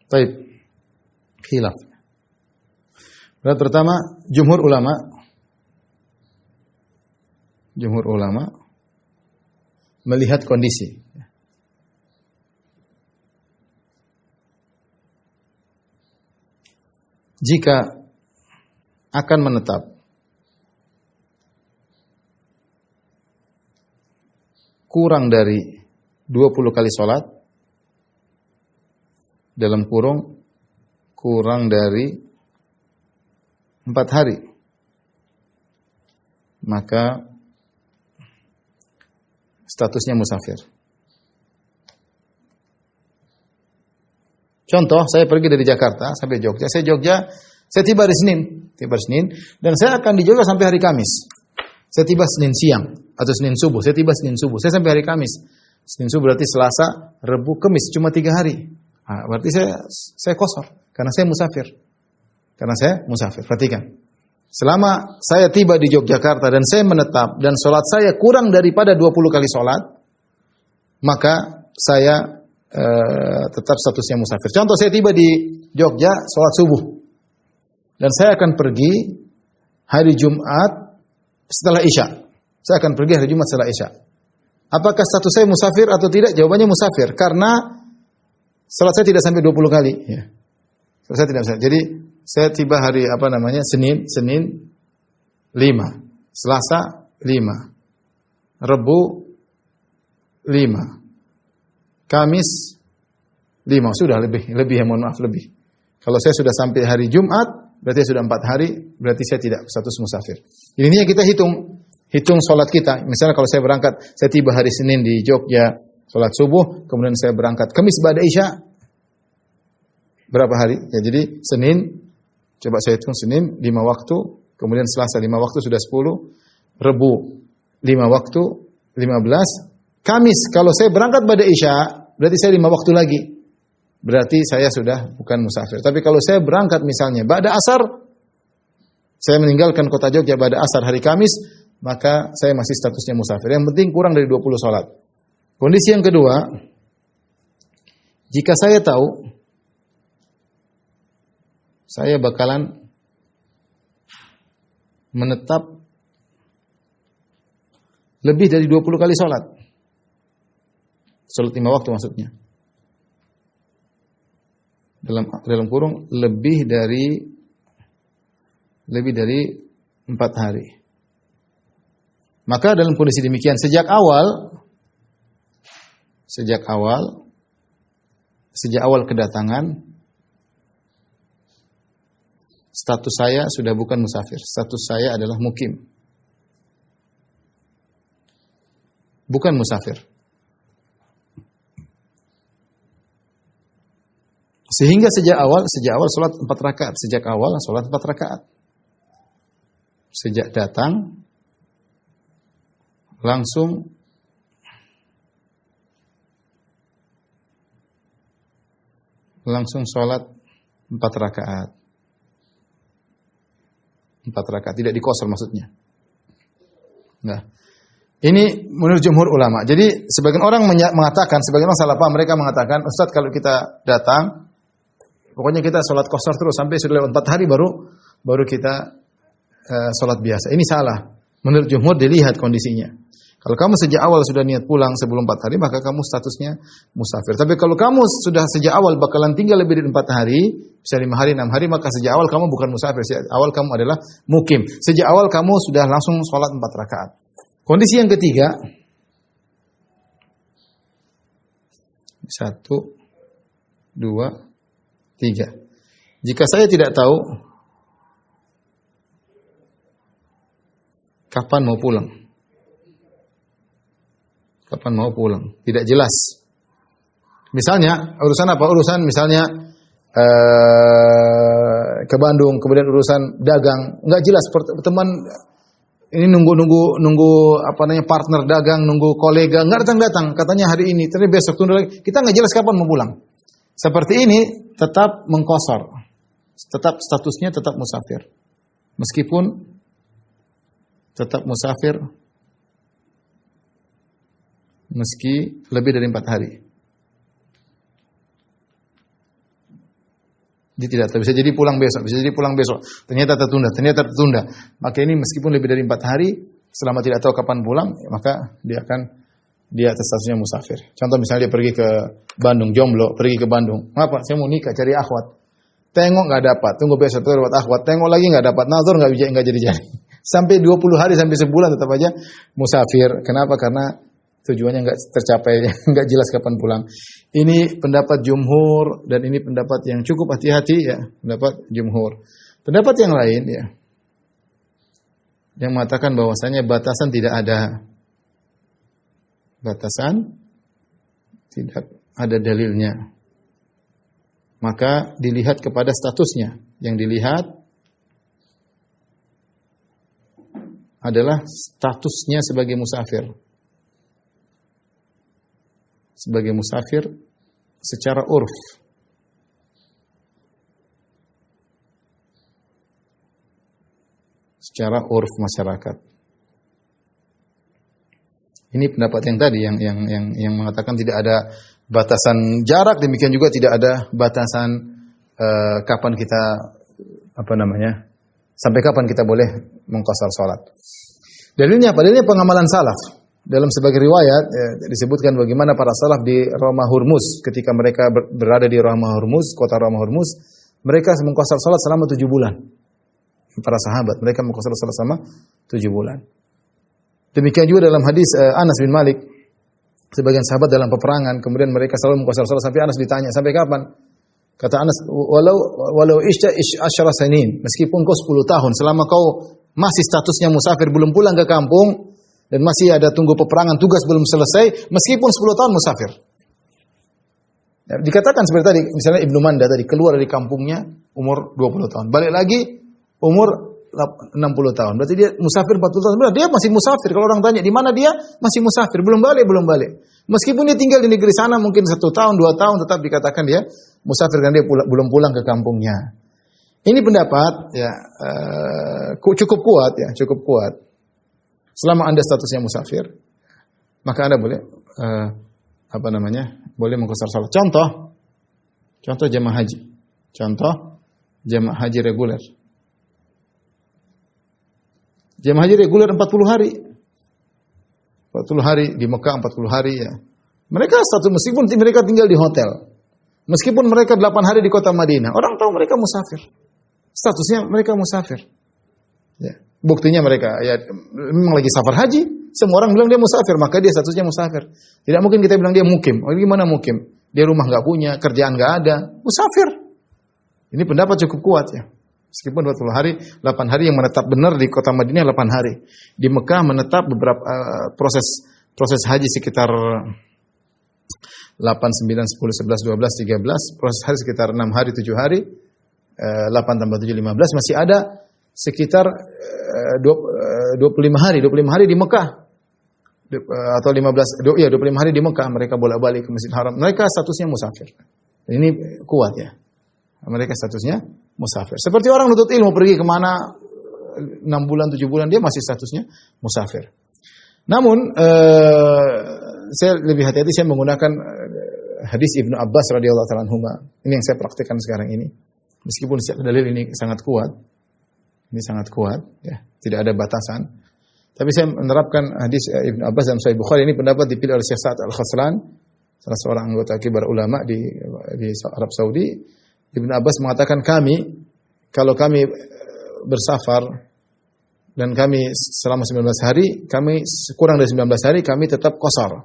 Baik. Khilaf. Pendapat pertama, jumhur ulama melihat kondisi. Jika akan menetap kurang dari 20 kali sholat, dalam kurung kurang dari 4 hari, maka statusnya musafir. Contoh, saya pergi dari Jakarta sampai Jogja. Saya tiba hari Senin, dan saya akan di Jogja sampai hari Kamis. Saya tiba Senin siang atau Senin subuh. Saya tiba Senin subuh. Saya sampai hari Kamis. Senin subuh berarti Selasa, Rabu, Kamis, cuma 3 hari. Nah, berarti saya kosor karena saya musafir. Perhatikan. Selama saya tiba di Yogyakarta dan saya menetap dan sholat saya kurang daripada 20 kali sholat, maka saya tetap statusnya musafir. Contoh, saya tiba di Jogja sholat subuh dan saya akan pergi hari Jumat setelah Isya. Saya akan pergi hari Jumat setelah Isya. Apakah status saya musafir atau tidak? Jawabannya musafir karena sholat saya tidak sampai 20 kali. Ya. Saya tidak bisa. Jadi saya tiba hari Senin 5, Selasa 5, Rabu 5, Kamis 5. Sudah lebih ya, mohon maaf lebih. Kalau saya sudah sampai hari Jumat, berarti sudah 4 hari, berarti saya tidak status musafir. Ini kita hitung sholat kita. Misalnya kalau saya berangkat, saya tiba hari Senin di Jogja, sholat subuh, kemudian saya berangkat Kamis ba'da Isya. Berapa hari? Ya, jadi Senin, coba saya hitung Senin 5 waktu, kemudian Selasa 5 waktu sudah 10, Rabu 5 waktu 15, Kamis kalau saya berangkat ba'da Isya, berarti saya 5 waktu lagi. Berarti saya sudah bukan musafir. Tapi kalau saya berangkat misalnya ba'da Asar, saya meninggalkan kota Jogja ba'da Asar hari Kamis, maka saya masih statusnya musafir. Yang penting kurang dari 20 sholat. Kondisi yang kedua, jika saya tahu saya bakalan menetap lebih dari 20 kali sholat. Sholat 5 waktu maksudnya. Dalam kurung lebih dari 4 hari. Maka dalam kondisi demikian sejak awal kedatangan, status saya sudah bukan musafir. Status saya adalah mukim. Bukan musafir. Sehingga sejak awal salat 4 rakaat. Sejak awal salat 4 rakaat. Sejak datang langsung salat 4 rakaat. 4 rakaat, tidak dikosor maksudnya. Nah, ini menurut jumhur ulama. Jadi sebagian orang mengatakan, sebagian orang salah paham, mereka mengatakan, Ustaz kalau kita datang, pokoknya kita sholat kosor terus sampai sudah lewat 4 hari baru kita sholat biasa. Ini salah. Menurut jumhur dilihat kondisinya. Kalau kamu sejak awal sudah niat pulang sebelum 4 hari, maka kamu statusnya musafir. Tapi kalau kamu sudah sejak awal bakalan tinggal lebih dari 4 hari, bisa 5 hari, 6 hari, maka sejak awal kamu bukan musafir. Sejak awal kamu adalah mukim. Sejak awal kamu sudah langsung sholat 4 rakaat. Kondisi yang ketiga, 1, 2, 3. Jika saya tidak tahu kapan mau pulang, tidak jelas. Misalnya urusan apa? Urusan misalnya ke Bandung, kemudian urusan dagang, enggak jelas. Teman ini nunggu partner dagang, nunggu kolega, enggak datang. Katanya hari ini, ternyata besok tunda lagi. Kita enggak jelas kapan mau pulang. Seperti ini tetap mengkosor. Tetap statusnya tetap musafir. Meskipun tetap musafir meski lebih dari 4 hari. Dia tidak tahu, bisa jadi pulang besok, bisa jadi pulang besok. Ternyata tertunda. Maka ini meskipun lebih dari 4 hari, selama tidak tahu kapan pulang, maka dia atas statusnya musafir. Contoh misalnya dia pergi ke Bandung, jomblo, pergi ke Bandung. Ngapa? Saya mau nikah, cari akhwat. Tengok nggak dapat, tunggu besok dapat akhwat. Tengok lagi nggak dapat, nazar nggak jadi. Sampai 20 hari, sampai sebulan tetap aja musafir. Kenapa? Karena tujuannya nggak tercapai, nggak jelas kapan pulang. Ini pendapat jumhur dan ini pendapat yang cukup hati-hati ya, pendapat jumhur. Pendapat yang lain ya, yang mengatakan bahwasanya batasan tidak ada, batasan tidak ada dalilnya. Maka dilihat kepada statusnya. Yang dilihat adalah statusnya sebagai musafir. Sebagai musafir secara urf. Secara urf masyarakat. Ini pendapat yang tadi yang mengatakan tidak ada batasan jarak, demikian juga tidak ada batasan kapan kita sampai kapan kita boleh mengqasar salat. Dalilnya apa? Dalilnya pengamalan salaf. Dalam sebagai riwayat disebutkan bagaimana para salaf di Ramah Hurmuz, ketika mereka berada di Ramah Hurmuz, kota Ramah Hurmuz, mereka mengqasar salat selama 7 bulan. Para sahabat mereka mengqasar salat selama 7 bulan. Demikian juga dalam hadis Anas bin Malik, sebagian sahabat dalam peperangan, kemudian mereka selalu mengqasar salat sampai Anas ditanya, sampai kapan? Kata Anas, walau isya asyara sanin, meskipun kau 10 tahun, selama kau masih statusnya musafir, belum pulang ke kampung, dan masih ada tunggu peperangan, tugas belum selesai, meskipun 10 tahun musafir. Ya, dikatakan seperti tadi, misalnya Ibnu Manda tadi, keluar dari kampungnya umur 20 tahun. Balik lagi umur 60 tahun. Berarti dia musafir 40 tahun. Benar, dia masih musafir. Kalau orang tanya, di mana dia? Masih musafir. Belum balik. Meskipun dia tinggal di negeri sana mungkin 1 tahun, 2 tahun, tetap dikatakan dia musafir karena dia belum pulang ke kampungnya. Ini pendapat ya cukup kuat. Selama Anda statusnya musafir, maka Anda boleh boleh mengqasar salat. Contoh jemaah haji. Contoh jemaah haji reguler. Jemaah haji reguler 40 hari. 40 hari di Mekah, 40 hari ya. Mereka status, meskipun mereka tinggal di hotel, meskipun mereka 8 hari di kota Madinah, orang tahu mereka musafir. Statusnya mereka musafir. Ya. Buktinya mereka ya memang lagi safar haji, semua orang bilang dia musafir, maka dia statusnya musafir. Tidak mungkin kita bilang dia mukim. Oh, gimana mukim? Dia rumah enggak punya, kerjaan enggak ada, musafir. Ini pendapat cukup kuat ya. Meskipun 20 hari, 8 hari yang menetap benar di kota Madinah 8 hari. Di Mekah menetap beberapa proses haji sekitar 8, 9, 10, 11, 12, 13, proses haji sekitar 6 hari, 7 hari, 8 tambah 7, 15, masih ada sekitar 25 hari di Mekah. Atau 25 hari di Mekah mereka bolak-balik ke Masjidil Haram. Mereka statusnya musafir. Ini kuat ya. Mereka statusnya musafir. Seperti orang nuntut ilmu pergi kemana 6 bulan, 7 bulan dia masih statusnya musafir. Namun saya lebih hati-hati, saya menggunakan hadis Ibnu Abbas radhiyallahu ta'ala anhuma. Ini yang saya praktikkan sekarang ini. Meskipun dalil ini sangat kuat. Ini sangat kuat ya, tidak ada batasan. Tapi saya menerapkan hadis Ibnu Abbas dalam Sahih Bukhari. Ini pendapat dipilih oleh Syekh Sa'ad Al-Khaslan, salah seorang anggota kibar ulama di Arab Saudi. Ibnu Abbas mengatakan kalau kami bersafar dan kami selama 19 hari, kami kurang dari 19 hari kami tetap qasar.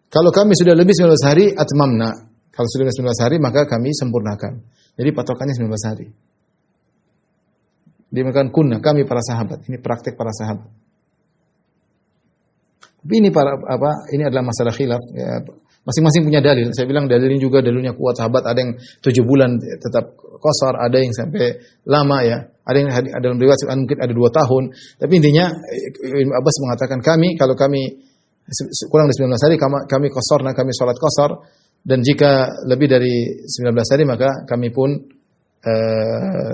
Kalau kami sudah lebih 19 hari atmamna. Kalau sudah 19 hari maka kami sempurnakan. Jadi patokannya 19 hari. Dia mengatakan kami para sahabat. Ini praktek para sahabat. Tapi ini ini adalah masalah khilaf. Ya, masing-masing punya dalil. Saya bilang dalil ini juga dalilnya kuat. Sahabat ada yang 7 bulan tetap qasar, ada yang sampai lama ya. Ada yang dalam riwayat mungkin ada 2 tahun. Tapi intinya Ibnu Abbas mengatakan kalau kami kurang dari 19 hari kami qasar, kami salat qasar, dan jika lebih dari 19 hari maka kami pun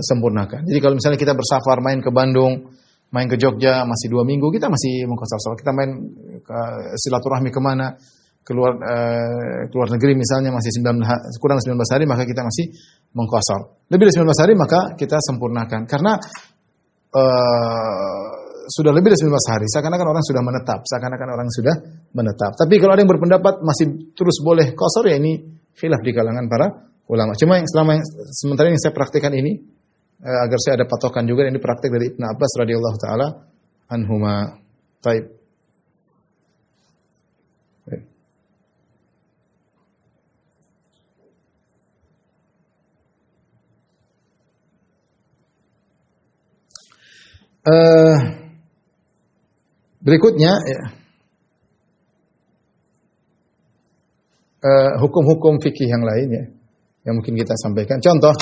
sempurnakan. Jadi kalau misalnya kita bersafar main ke Bandung, main ke Jogja masih 2 minggu, kita masih mengqasar salat. Kita main ke silaturahmi kemana, keluar negeri misalnya masih kurang 19 hari, maka kita masih mengqashar. Lebih dari 19 hari maka kita sempurnakan. Karena sudah lebih dari 19 hari, seakan-akan orang sudah menetap. Tapi kalau ada yang berpendapat masih terus boleh qashar, ya ini khilaf di kalangan para ulama. Cuma sementara ini saya praktikkan ini agar saya ada patokan juga, ini praktik dari Ibnu Abbas radhiyallahu taala anhuma. Baik. Berikutnya ya, hukum-hukum fikih yang lain ya, yang mungkin kita sampaikan. Contoh,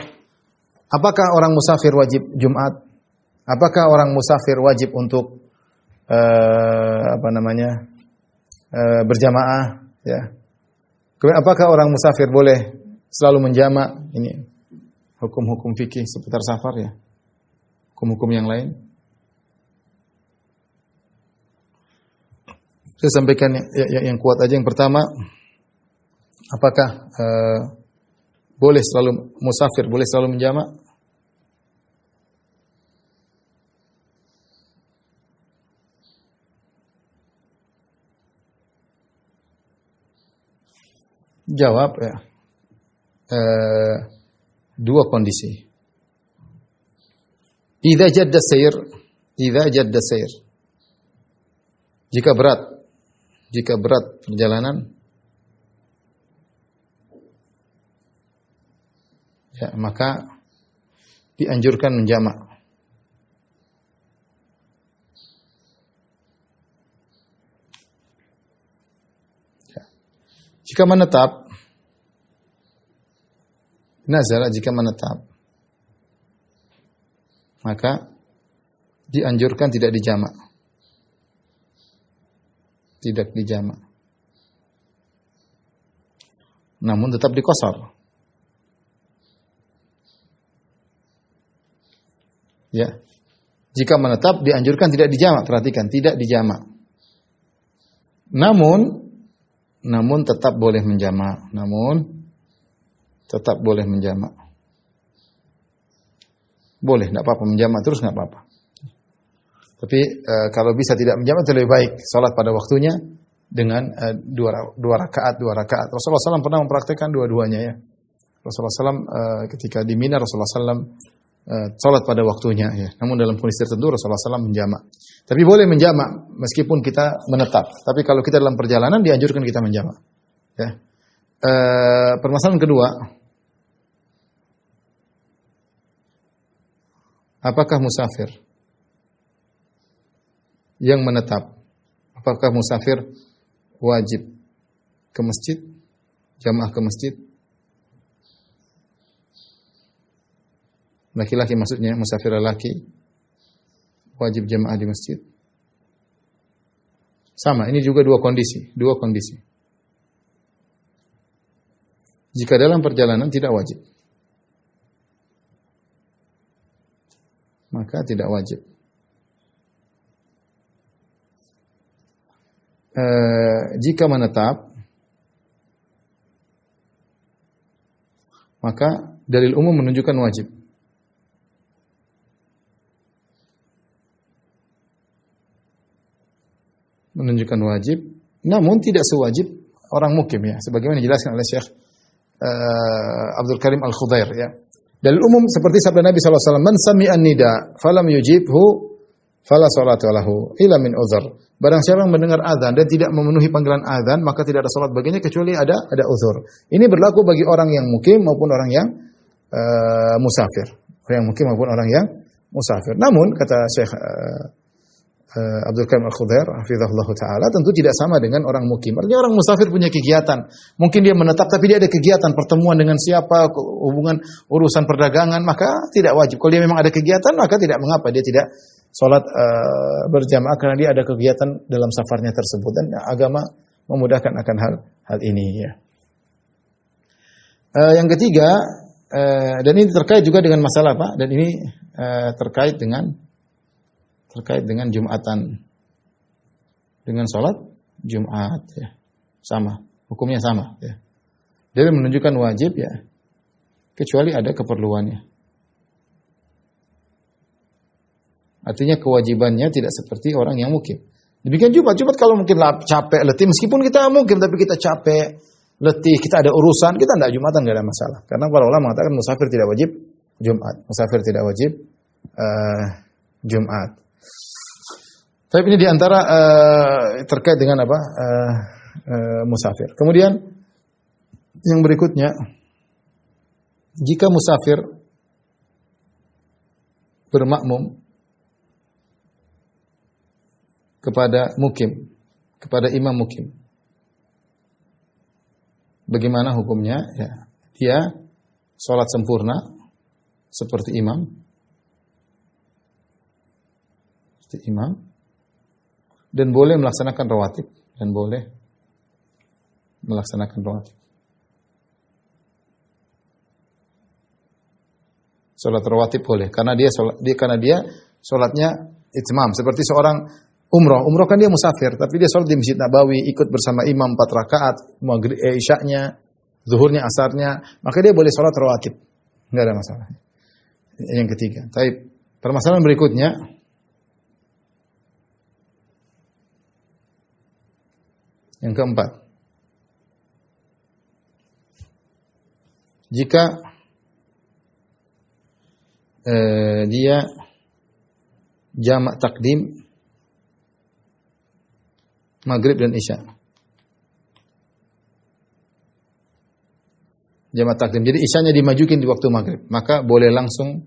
apakah orang musafir wajib Jumat? Apakah orang musafir wajib untuk berjamaah? Ya. Kemudian apakah orang musafir boleh selalu menjamak? Ini hukum-hukum fikih seputar safar ya. Hukum-hukum yang lain. Saya sampaikan yang kuat aja. Yang pertama, apakah boleh selalu musafir, boleh selalu menjamak? Jawab ya, dua kondisi. Idza jadda sayr, jika berat perjalanan, ya, maka dianjurkan menjamak. Ya. Jika menetap, jika menetap, maka dianjurkan tidak dijamak. Tidak dijamak. Namun tetap diqashar. Ya. Jika menetap dianjurkan tidak dijamak, perhatikan, tidak dijamak. Namun tetap boleh menjamak. Boleh, tidak apa-apa menjamak terus, tidak apa-apa. Tapi kalau bisa tidak menjamak itu lebih baik. Salat pada waktunya dengan dua rakaat. Rasulullah SAW pernah mempraktikkan dua-duanya ya. Rasulullah SAW ketika di Mina, Rasulullah SAW salat pada waktunya ya. Namun dalam kondisi tertentu Rasulullah SAW menjamak. Tapi boleh menjamak meskipun kita menetap. Tapi kalau kita dalam perjalanan dianjurkan kita menjamak. Ya. Permasalahan kedua, apakah musafir yang menetap, apakah musafir wajib ke masjid, jamaah ke masjid? Laki-laki maksudnya, musafir laki wajib jamaah di masjid. Sama, ini juga dua kondisi. Jika dalam perjalanan tidak wajib, maka tidak wajib. Jika menetap, maka dalil umum menunjukkan wajib. Namun tidak sewajib orang mukim ya, sebagaimana dijelaskan oleh Syekh Abdul Karim Al-Khudair ya. Dalil umum seperti sabda Nabi sallallahu alaihi wasallam, "Man sami'an nida falam yujibhu fala salatu lahu illa min uzur." Barang siapa yang mendengar azan dan tidak memenuhi panggilan azan, maka tidak ada salat baginya kecuali ada uzur. Ini berlaku bagi orang yang mukim maupun orang yang musafir. Orang yang mukim maupun orang yang musafir. Namun kata Syekh Abdul Karim Al-Khudair hafizahullah taala, tentu tidak sama dengan orang mukim. Artinya orang musafir punya kegiatan. Mungkin dia menetap tapi dia ada kegiatan, pertemuan dengan siapa, hubungan urusan perdagangan, maka tidak wajib. Kalau dia memang ada kegiatan, maka tidak mengapa dia tidak salat berjamaah karena dia ada kegiatan dalam safarnya tersebut, dan agama memudahkan akan hal ini ya. Yang ketiga, dan ini terkait juga dengan masalah apa? Dan ini terkait dengan Jumatan, dengan sholat Jumat ya, sama. hukumnya sama. Ya. Dalil menunjukkan wajib ya, kecuali ada keperluannya. Artinya kewajibannya tidak seperti orang yang mukim. Demikian Jumat kalau mungkin capek, letih, meskipun kita mukim tapi kita capek, letih, kita ada urusan, kita tidak Jumatan, tidak ada masalah. Karena para ulama mengatakan musafir tidak wajib Jumat, musafir tidak wajib Jumat. Tapi ini diantara terkait dengan apa musafir. Kemudian yang berikutnya, jika musafir bermakmum kepada mukim, kepada imam mukim, bagaimana hukumnya? Ya, dia sholat sempurna seperti imam, dan boleh melaksanakan rawatib, Sholat rawatib boleh, karena dia sholatnya itmam, seperti seorang umroh kan dia musafir, tapi dia sholat di Masjid Nabawi, ikut bersama imam 4 rakaat, maghrib, isya'nya, zuhurnya, asarnya, maka dia boleh sholat rawatib, enggak ada masalah. Yang ketiga, tapi permasalahan berikutnya, yang keempat, jika dia jamak takdim maghrib dan isya. Jamak takdim. Jadi isyanya dimajukin di waktu maghrib, maka boleh langsung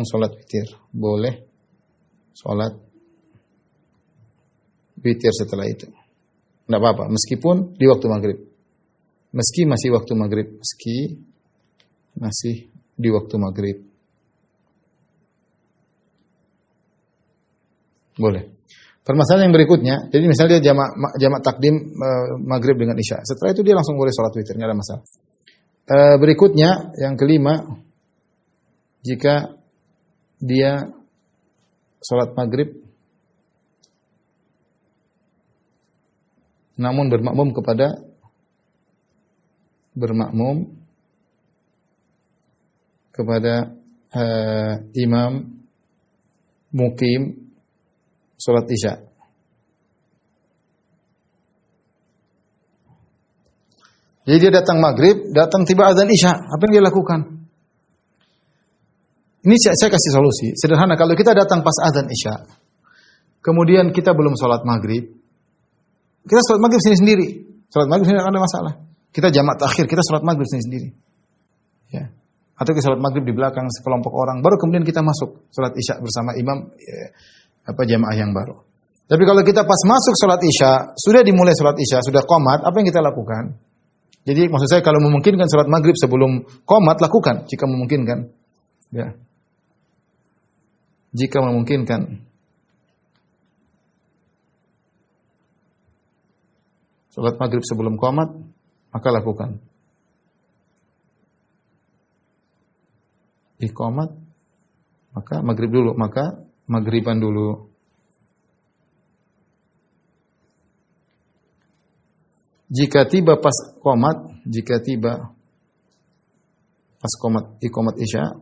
sholat witir. Boleh sholat witir setelah itu. Tidak apa-apa, meskipun di waktu maghrib. Meski masih waktu maghrib. Masih di waktu maghrib. Boleh. Permasalahan yang berikutnya, jadi misalnya dia jamak takdim maghrib dengan isya. Setelah itu dia langsung boleh sholat witir, tidak ada masalah. Berikutnya, yang kelima, jika dia sholat maghrib, namun bermakmum kepada imam mukim sholat isya. Jadi dia datang maghrib, datang tiba azan isya. Apa yang dia lakukan? Ini saya kasih solusi. Sederhana, kalau kita datang pas azan isya, kemudian kita belum sholat maghrib, kita sholat maghrib sendiri. Sholat maghrib sendiri tidak ada masalah. Kita jamak takhir, kita sholat maghrib sendiri. Ya. Atau kita sholat maghrib di belakang sekelompok orang, baru kemudian kita masuk sholat isya bersama imam, jamaah yang baru. Tapi kalau kita pas masuk sholat isya, sudah dimulai sholat isya, sudah qomat, apa yang kita lakukan? Jadi maksud saya kalau memungkinkan sholat maghrib sebelum qomat, lakukan jika memungkinkan. Ya. Jika memungkinkan. Sholat maghrib sebelum qomat, maka lakukan. Iqamat, maka maghrib dulu, maka maghriban dulu. Jika tiba pas qomat, iqamat isya,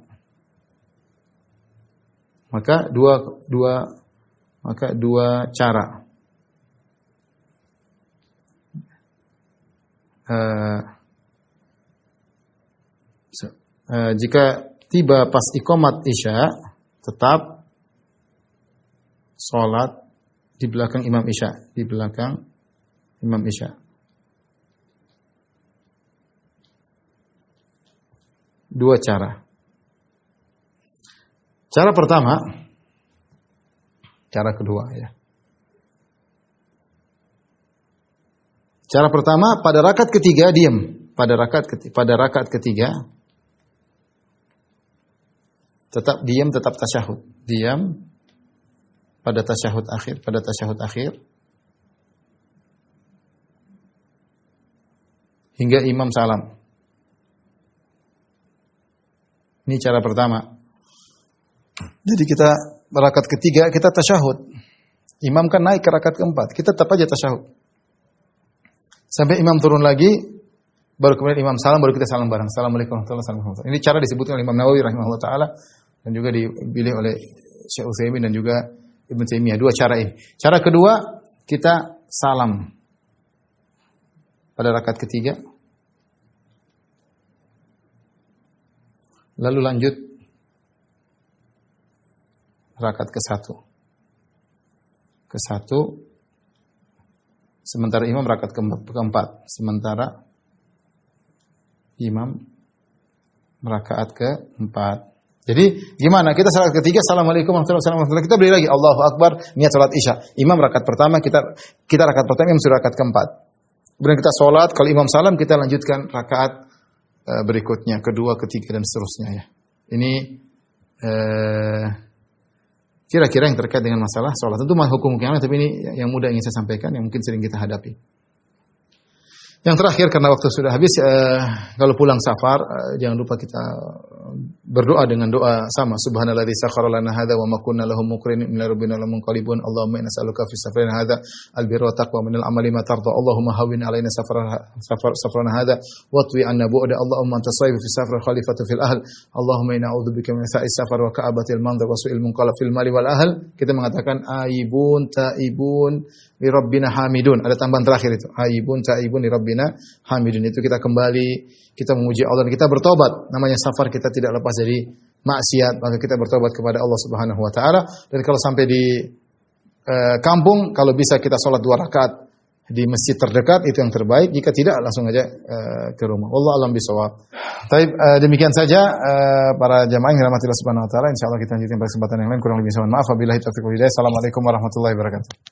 maka dua cara. Jika tiba pas iqamat isya, tetap sholat di belakang imam isya, Dua cara. Cara pertama, cara kedua ya. Cara pertama, pada rakaat ketiga diam. Pada rakaat ketiga tetap diam, tetap tasyahud. Diam pada tasyahud akhir. Hingga imam salam. Ini cara pertama. Jadi kita rakaat ketiga kita tasyahud. Imam kan naik ke rakaat keempat, kita tetap aja tasyahud. Sampai imam turun lagi, baru kemudian imam salam, baru kita salam bareng. Assalamualaikum warahmatullahi wabarakatuh. Ini cara disebutkan oleh Imam Nawawi rahimahullah taala dan juga dipilih oleh Syekh Utsaimin dan juga Ibnu Taimiyah. Dua cara ini. Cara kedua, kita salam pada rakaat ketiga. Lalu lanjut rakaat ke-1. Sementara imam rakaat keempat. Sementara imam rakaat keempat. Jadi gimana? Kita salat ketiga, assalamualaikum warahmatullahi wabarakatuh. Kita beri lagi Allahu Akbar, niat salat Isya. Imam rakaat pertama, kita rakaat pertama, imam sudah rakaat keempat. Kemudian kita salat, kalau imam salam kita lanjutkan rakaat berikutnya, kedua, ketiga dan seterusnya ya. Ini kira-kira yang terkait dengan masalah salat. Tentu hukum yang lain, tapi ini yang mudah ingin saya sampaikan, yang mungkin sering kita hadapi. Yang terakhir karena waktu sudah habis, kalau pulang safar jangan lupa kita berdoa dengan doa sama. Subhanalladzi sakhkhara lana hadza wa ma kunna lahu muqrinin inna rabbina lamunqalibun. Allahumma inna nas'aluka fi safarina hadza albirra wa taqwa min al-amali ma tarda. Allahumma hawwin alaina safarana hadza wa twi anna bu'da. Allahumma anta sahibu fi safar khalifatu fil ahl. Allahumma inna a'udzubika min sa'is safar wa ka'abatil mandar wa su'il munqalab fil mali wal ahl. Kita mengatakan aibun taibun li rabbina hamidun. Ada tambahan terakhir itu. Aibun taibun li rabbina hamidun. Itu kita kembali, kita memuji Allah dan kita bertobat. Namanya safar, kita tidak lepas dari maksiat, maka kita bertobat kepada Allah Subhanahu wa taala. Dan kalau sampai di kampung, kalau bisa kita sholat 2 rakaat di masjid terdekat, itu yang terbaik. Jika tidak, langsung aja ke rumah. Wallahu a'lam bishawab. Baik, demikian saja para jamaah yang dirahmati Allah Subhanahu wa taala. Insyaallah kita lanjutkan pada kesempatan yang lain. Kurang lebih mohon maaf. Wabillahi taufiq wal hidayah. Assalamualaikum warahmatullahi wabarakatuh.